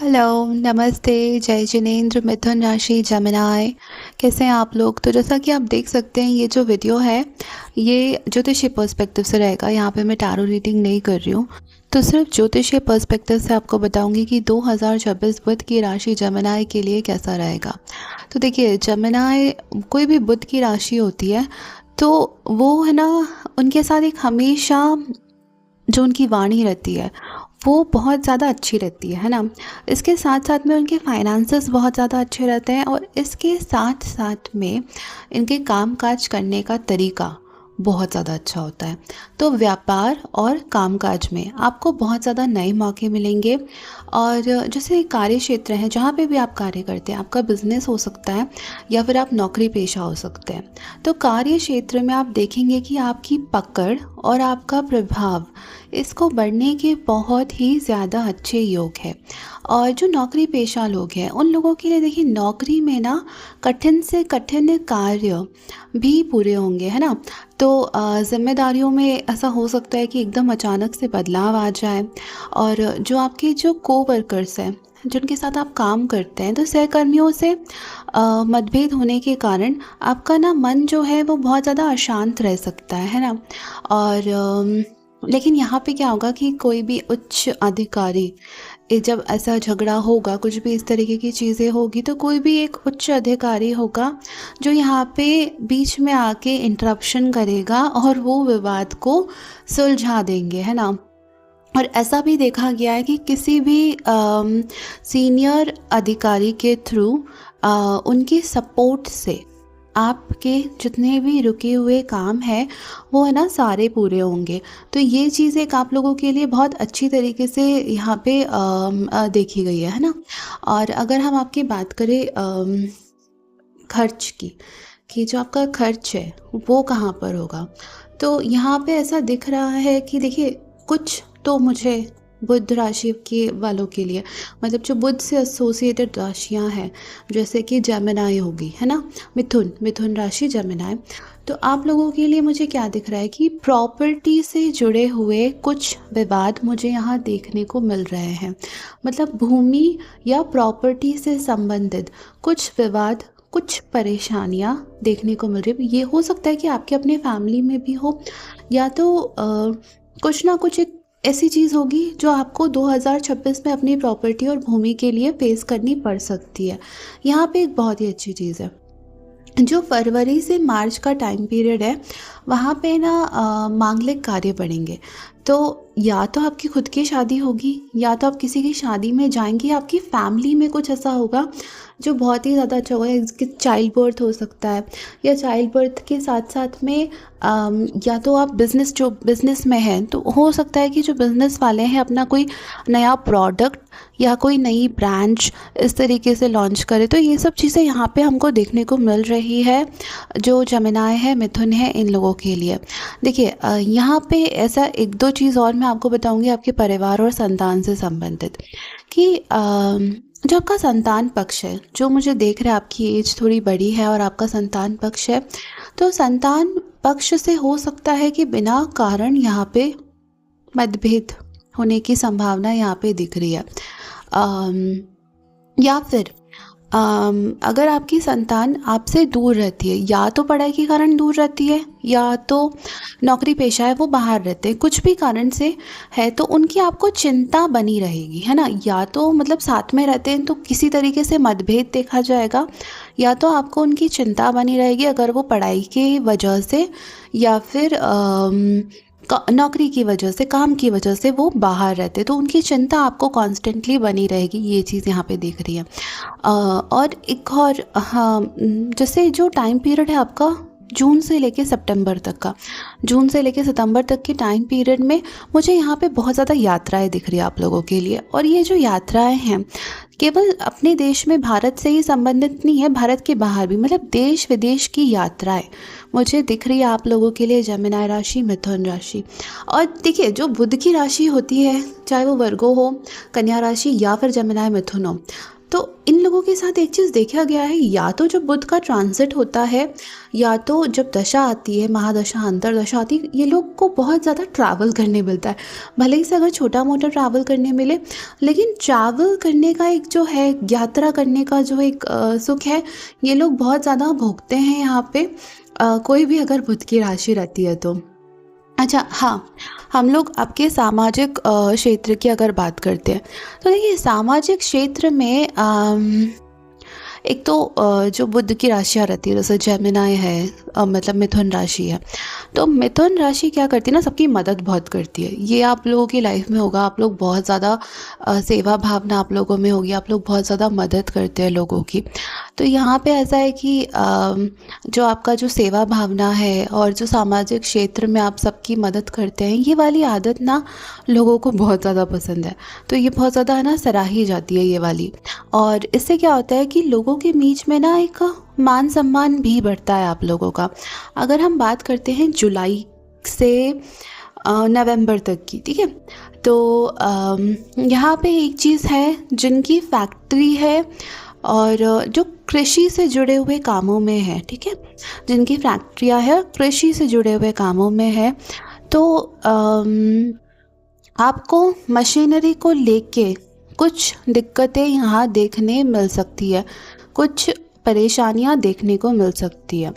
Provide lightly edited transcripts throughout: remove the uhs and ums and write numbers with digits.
Hello, नमस्ते, जय जिनेंद्र, मिथुन राशि, जमिनाई। कैसे हैं आप लोग? तो जैसा कि आप देख सकते हैं ये जो वीडियो है ये ज्योतिषीय पर्सपेक्टिव से रहेगा। यहाँ पे मैं टैरो रीडिंग नहीं कर रही हूँ, तो सिर्फ ज्योतिषीय पर्सपेक्टिव से आपको बताऊंगी कि 2026 बुध की राशि जमिनाई के लिए कैसा रहेगा। तो देखिए, जमिनाई कोई भी बुध की राशि होती है तो वो है ना, उनके साथ एक हमेशा जो उनकी वाणी रहती है वो बहुत ज़्यादा अच्छी रहती है ना। इसके साथ साथ में उनके फाइनेंसेस बहुत ज़्यादा अच्छे रहते हैं और इसके साथ साथ में इनके काम काज करने का तरीका बहुत ज़्यादा अच्छा होता है। तो व्यापार और कामकाज में आपको बहुत ज़्यादा नए मौके मिलेंगे। और जैसे कार्य क्षेत्र हैं जहाँ पे भी आप कार्य करते हैं, आपका बिजनेस हो सकता है या फिर आप नौकरी पेशा हो सकते हैं। तो कार्य क्षेत्र में आप देखेंगे कि आपकी पकड़ और आपका प्रभाव इसको बढ़ने के बहुत ही ज़्यादा अच्छे योग है। और जो नौकरी पेशा लोग हैं उन लोगों के लिए देखिए, नौकरी में ना कठिन से कठिन कार्य भी पूरे होंगे, है ना। तो जिम्मेदारियों में ऐसा हो सकता है कि एकदम अचानक से बदलाव आ जाए। और जो आपके जो कोवर्कर्स हैं जिनके साथ आप काम करते हैं, तो सहकर्मियों से मतभेद होने के कारण आपका ना मन जो है वो बहुत ज़्यादा अशांत रह सकता है ना। और लेकिन यहाँ पे क्या होगा कि कोई भी उच्च अधिकारी जब ऐसा झगड़ा होगा, कुछ भी इस तरीके की चीज़ें होगी, तो कोई भी एक उच्च अधिकारी होगा जो यहाँ पे बीच में आके इंटरप्शन करेगा और वो विवाद को सुलझा देंगे, है ना। और ऐसा भी देखा गया है कि किसी भी सीनियर अधिकारी के थ्रू उनकी सपोर्ट से आपके जितने भी रुके हुए काम हैं वो है ना सारे पूरे होंगे। तो ये चीज़ एक आप लोगों के लिए बहुत अच्छी तरीके से यहाँ पे देखी गई है ना। और अगर हम आपकी बात करें खर्च की, कि जो आपका खर्च है वो कहाँ पर होगा, तो यहाँ पे ऐसा दिख रहा है कि देखिए, कुछ तो मुझे बुध राशि के वालों के लिए, मतलब जो बुध से एसोसिएटेड राशियाँ हैं जैसे कि जेमिनाई होगी, है ना, मिथुन मिथुन राशि जेमिनाई। तो आप लोगों के लिए मुझे क्या दिख रहा है कि प्रॉपर्टी से जुड़े हुए कुछ विवाद मुझे यहाँ देखने को मिल रहे हैं। मतलब भूमि या प्रॉपर्टी से संबंधित कुछ विवाद, कुछ परेशानियाँ देखने को मिल रही है। ये हो सकता है कि आपके अपने फैमिली में भी हो, या तो कुछ ना कुछ एक ऐसी चीज़ होगी जो आपको 2026 में अपनी प्रॉपर्टी और भूमि के लिए फेस करनी पड़ सकती है। यहाँ पे एक बहुत ही अच्छी चीज़ है, जो फरवरी से मार्च का टाइम पीरियड है वहाँ पे ना मांगलिक कार्य पड़ेंगे। तो या तो आपकी खुद की शादी होगी या तो आप किसी की शादी में जाएंगे, आपकी फैमिली में कुछ ऐसा होगा जो बहुत ही ज़्यादा अच्छा होगा। इसके चाइल्ड बर्थ हो सकता है, या चाइल्ड बर्थ के साथ साथ में या तो आप जो बिज़नेस में हैं तो हो सकता है कि जो बिज़नेस वाले हैं अपना कोई नया प्रोडक्ट या कोई नई ब्रांच इस तरीके से लॉन्च करे। तो ये सब चीज़ें यहाँ पे हमको देखने को मिल रही है जो जेमिनाई है, मिथुन है, इन लोगों के लिए। देखिए, यहाँ पे ऐसा एक दो चीज़ और मैं आपको बताऊँगी आपके परिवार और संतान से संबंधित, कि जो आपका संतान पक्ष है, जो मुझे देख रहा है आपकी एज थोड़ी बड़ी है और आपका संतान पक्ष है, तो संतान पक्ष से हो सकता है कि बिना कारण यहाँ पे मतभेद होने की संभावना यहाँ पे दिख रही है। या फिर अगर आपकी संतान आपसे दूर रहती है, या तो पढ़ाई के कारण दूर रहती है या तो नौकरी पेशा है वो बाहर रहते हैं, कुछ भी कारण से है, तो उनकी आपको चिंता बनी रहेगी, है ना। या तो मतलब साथ में रहते हैं तो किसी तरीके से मतभेद देखा जाएगा, या तो आपको उनकी चिंता बनी रहेगी अगर वो पढ़ाई की वजह से या फिर नौकरी की वजह से, काम की वजह से वो बाहर रहते, तो उनकी चिंता आपको कॉन्स्टेंटली बनी रहेगी। ये चीज़ यहाँ पे दिख रही है। और एक और, हाँ, जैसे जो टाइम पीरियड है आपका जून से लेके सितंबर तक का, जून से लेके सितंबर तक के टाइम पीरियड में मुझे यहाँ पे बहुत ज़्यादा यात्राएं दिख रही है आप लोगों के लिए। और ये जो यात्राएं हैं केवल अपने देश में, भारत से ही संबंधित नहीं है, भारत के बाहर भी, मतलब देश विदेश की यात्राएं मुझे दिख रही है आप लोगों के लिए, जेमिनाई राशि, मिथुन राशि। और देखिए, जो बुध की राशि होती है, चाहे वो वर्गो हो, कन्या राशि या फिर जेमिनाई मिथुन हो, तो इन लोगों के साथ एक चीज़ देखा गया है, या तो जब बुध का ट्रांजिट होता है या तो जब दशा आती है, महादशा अंतरदशा आती है, ये लोग को बहुत ज़्यादा ट्रैवल करने मिलता है। भले ही से अगर छोटा मोटा ट्रैवल करने मिले, लेकिन ट्रैवल करने का एक जो है, यात्रा करने का जो एक सुख है, ये लोग बहुत ज़्यादा भोगते हैं यहाँ पे, कोई भी अगर बुध की राशि रहती है तो। अच्छा हाँ, हम लोग आपके सामाजिक क्षेत्र की अगर बात करते हैं, तो देखिए सामाजिक क्षेत्र में एक तो जो बुध की राशियाँ रहती है, जैसे जेमिनाई है, मतलब मिथुन राशि है। तो मिथुन राशि क्या करती है ना, सबकी मदद बहुत करती है। ये आप लोगों की लाइफ में होगा, आप लोग बहुत ज़्यादा सेवा भावना आप लोगों में होगी, आप लोग बहुत ज़्यादा मदद करते हैं लोगों की। तो यहाँ पे ऐसा है कि जो आपका जो सेवा भावना है और जो सामाजिक क्षेत्र में आप सबकी मदद करते हैं, ये वाली आदत ना लोगों को बहुत ज़्यादा पसंद है। तो ये बहुत ज़्यादा है ना सराही जाती है ये वाली। और इससे क्या होता है कि लोगों के बीच में ना एक मान सम्मान भी बढ़ता है आप लोगों का। अगर हम बात करते हैं जुलाई से नवंबर तक की, ठीक है, तो यहाँ पे एक चीज़ है, जिनकी फैक्ट्री है और जो कृषि से जुड़े हुए कामों में है, ठीक है, जिनकी फैक्ट्रियाँ है कृषि से जुड़े हुए कामों में है, तो आपको मशीनरी को लेके कुछ दिक्कतें यहाँ देखने मिल सकती है, कुछ परेशानियाँ देखने को मिल सकती है।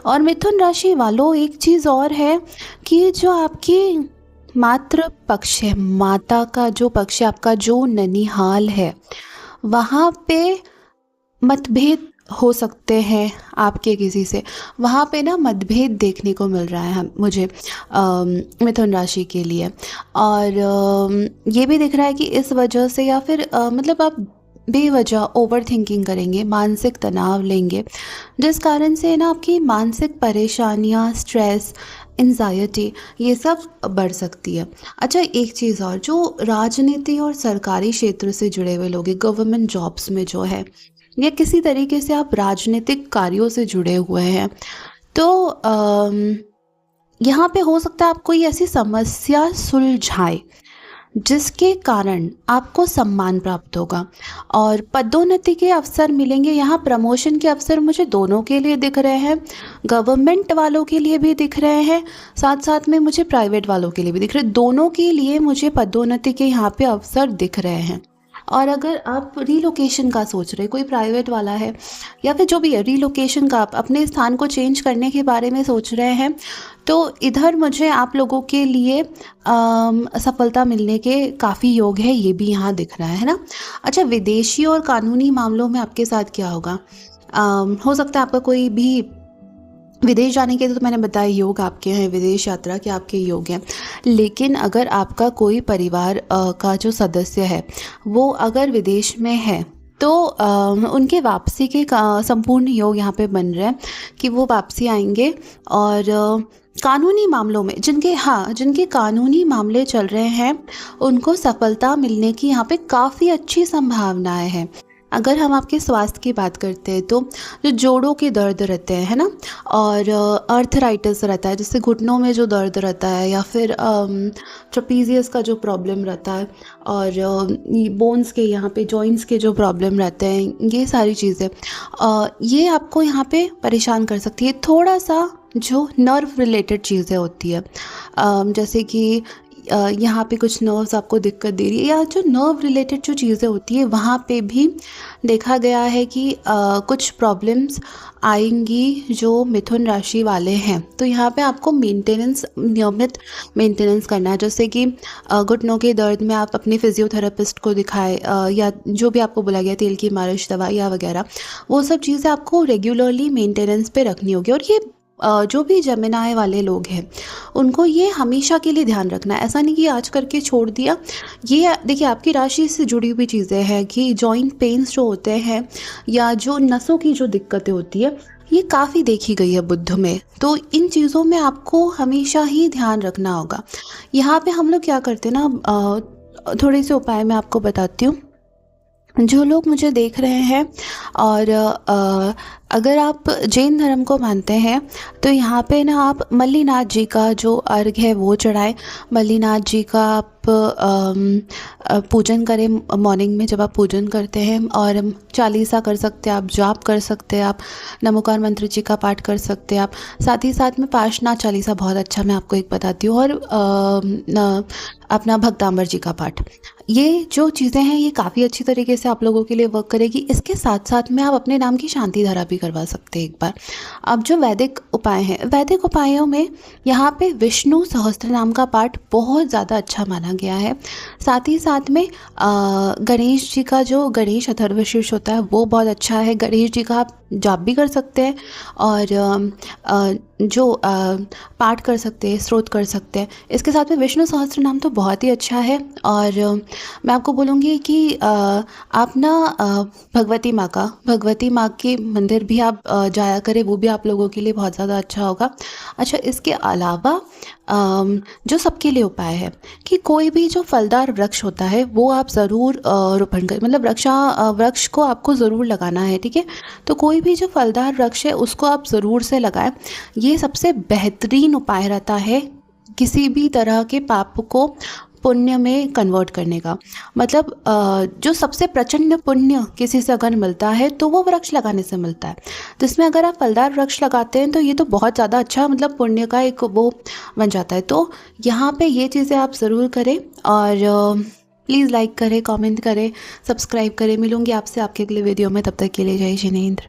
और मिथुन राशि वालों, एक चीज़ और है कि जो आपकी मातृ पक्ष है, माता का जो पक्ष है, आपका जो ननिहाल है, वहाँ पे मतभेद हो सकते हैं आपके किसी से, वहाँ पे ना मतभेद देखने को मिल रहा है मुझे मिथुन राशि के लिए। और ये भी दिख रहा है कि इस वजह से, या फिर मतलब आप बेवजह ओवर थिंकिंग करेंगे, मानसिक तनाव लेंगे, जिस कारण से ना आपकी मानसिक परेशानियाँ, स्ट्रेस, एंजाइटी, ये सब बढ़ सकती है। अच्छा एक चीज़ और, जो राजनीति और सरकारी क्षेत्र से जुड़े हुए लोग हैं, गवर्नमेंट जॉब्स में जो है, या किसी तरीके से आप राजनीतिक कार्यों से जुड़े हुए हैं, तो यहाँ पे हो सकता है आप कोई ऐसी समस्या सुलझाए जिसके कारण आपको सम्मान प्राप्त होगा और पदोन्नति के अवसर मिलेंगे। यहाँ प्रमोशन के अवसर मुझे दोनों के लिए दिख रहे हैं, गवर्नमेंट वालों के लिए भी दिख रहे हैं, साथ साथ में मुझे प्राइवेट वालों के लिए भी दिख रहे हैं। दोनों के लिए मुझे पदोन्नति के यहाँ पे अवसर दिख रहे हैं। और अगर आप रीलोकेशन का सोच रहे, कोई प्राइवेट वाला है या फिर जो भी है, रीलोकेशन का, आप अपने स्थान को चेंज करने के बारे में सोच रहे हैं, तो इधर मुझे आप लोगों के लिए सफलता मिलने के काफ़ी योग है, ये भी यहाँ दिख रहा है ना। अच्छा विदेशी और कानूनी मामलों में आपके साथ क्या होगा? हो सकता है आपका कोई भी विदेश जाने के, तो मैंने बताया योग आपके हैं, विदेश यात्रा के आपके योग हैं। लेकिन अगर आपका कोई परिवार का जो सदस्य है वो अगर विदेश में है, तो उनके वापसी के संपूर्ण योग यहाँ पे बन रहे हैं कि वो वापसी आएंगे। और कानूनी मामलों में जिनके कानूनी मामले चल रहे हैं, उनको सफलता मिलने की यहाँ पे काफ़ी अच्छी संभावनाएं हैं। अगर हम आपके स्वास्थ्य की बात करते हैं, तो जो जोड़ों के दर्द रहते हैं, है ना, और अर्थराइटिस रहता है, जिससे घुटनों में जो दर्द रहता है, या फिर ट्रपीजियस का जो प्रॉब्लम रहता है, और बोन्स के यहाँ पे जॉइंट्स के जो प्रॉब्लम रहते हैं, ये सारी चीज़ें ये आपको यहाँ पे परेशान कर सकती है। थोड़ा सा जो नर्व रिलेटेड चीज़ें होती है, जैसे कि यहाँ पे कुछ नर्व्स आपको दिक्कत दे रही है, या जो नर्व रिलेटेड जो चीज़ें होती है, वहाँ पे भी देखा गया है कि कुछ प्रॉब्लम्स आएंगी जो मिथुन राशि वाले हैं। तो यहाँ पे आपको नियमित मेंटेनेंस करना है, जैसे कि घुटनों के दर्द में आप अपने फिजियोथेरेपिस्ट को दिखाएं, या जो भी आपको बोला गया, तेल की मालिश, दवाइयाँ वगैरह, वो सब चीज़ें आपको रेगुलरली मेंटेनेंस पे रखनी होगी। और ये जो भी जमिनाए वाले लोग हैं, उनको ये हमेशा के लिए ध्यान रखना है, ऐसा नहीं कि आज करके छोड़ दिया। ये देखिए आपकी राशि से जुड़ी हुई चीज़ें हैं कि जॉइंट पेन्स जो होते हैं, या जो नसों की जो दिक्कतें होती है, ये काफ़ी देखी गई है बुध में। तो इन चीज़ों में आपको हमेशा ही ध्यान रखना होगा। यहाँ पे हम लोग क्या करते हैं ना, थोड़े से उपाय मैं आपको बताती हूँ। जो लोग मुझे देख रहे हैं और अगर आप जैन धर्म को मानते हैं तो यहाँ पे ना आप मल्लीनाथ जी का जो अर्घ है वो चढ़ाएं। मल्लीनाथ जी का आप पूजन करें मॉर्निंग में जब आप पूजन करते हैं, और चालीसा कर सकते हैं आप, जाप कर सकते हैं आप, नमोकार मंत्र जी का पाठ कर सकते हैं आप। साथ ही साथ में पार्श्वनाथ चालीसा बहुत अच्छा मैं आपको एक बताती हूँ, और अपना भक्तांबर जी का पाठ। ये जो चीज़ें हैं ये काफ़ी अच्छी तरीके से आप लोगों के लिए वर्क करेगी। इसके साथ साथ में आप अपने नाम की शांति धारा भी करवा सकते हैं एक बार। अब जो वैदिक उपाय हैं, वैदिक उपायों में यहाँ पे विष्णु सहस्त्र नाम का पाठ बहुत ज़्यादा अच्छा माना गया है। साथ ही साथ में गणेश जी का जो गणेश अथर्वशीर्ष होता है वो बहुत अच्छा है। गणेश जी का आप जाप भी कर सकते हैं, और जो पाठ कर सकते हैं, स्तोत्र कर सकते हैं। इसके साथ में विष्णु सहस्त्र नाम तो बहुत ही अच्छा है। और मैं आपको बोलूँगी कि आप ना भगवती माँ के मंदिर भी आप जाया करें, वो भी आप लोगों के लिए बहुत ज़्यादा अच्छा होगा। अच्छा, इसके अलावा जो सबके लिए उपाय है कि कोई भी जो फलदार वृक्ष होता है वो आप ज़रूर रोपण करें, मतलब वृक्ष को आपको ज़रूर लगाना है, ठीक है। तो कोई भी जो फलदार वृक्ष है उसको आप ज़रूर से लगाएं। ये सबसे बेहतरीन उपाय रहता है किसी भी तरह के पाप को पुण्य में कन्वर्ट करने का। मतलब जो सबसे प्रचंड पुण्य किसी से अगर मिलता है तो वो वृक्ष लगाने से मिलता है। जिसमें अगर आप फलदार वृक्ष लगाते हैं तो ये तो बहुत ज़्यादा अच्छा, मतलब पुण्य का एक वो बन जाता है। तो यहाँ पे ये चीज़ें आप ज़रूर करें, और प्लीज़ लाइक करें, कमेंट करें, सब्सक्राइब करें। मिलूंगी आपसे आपके अगले वीडियो में, तब तक के लिए जय जिनेंद्र।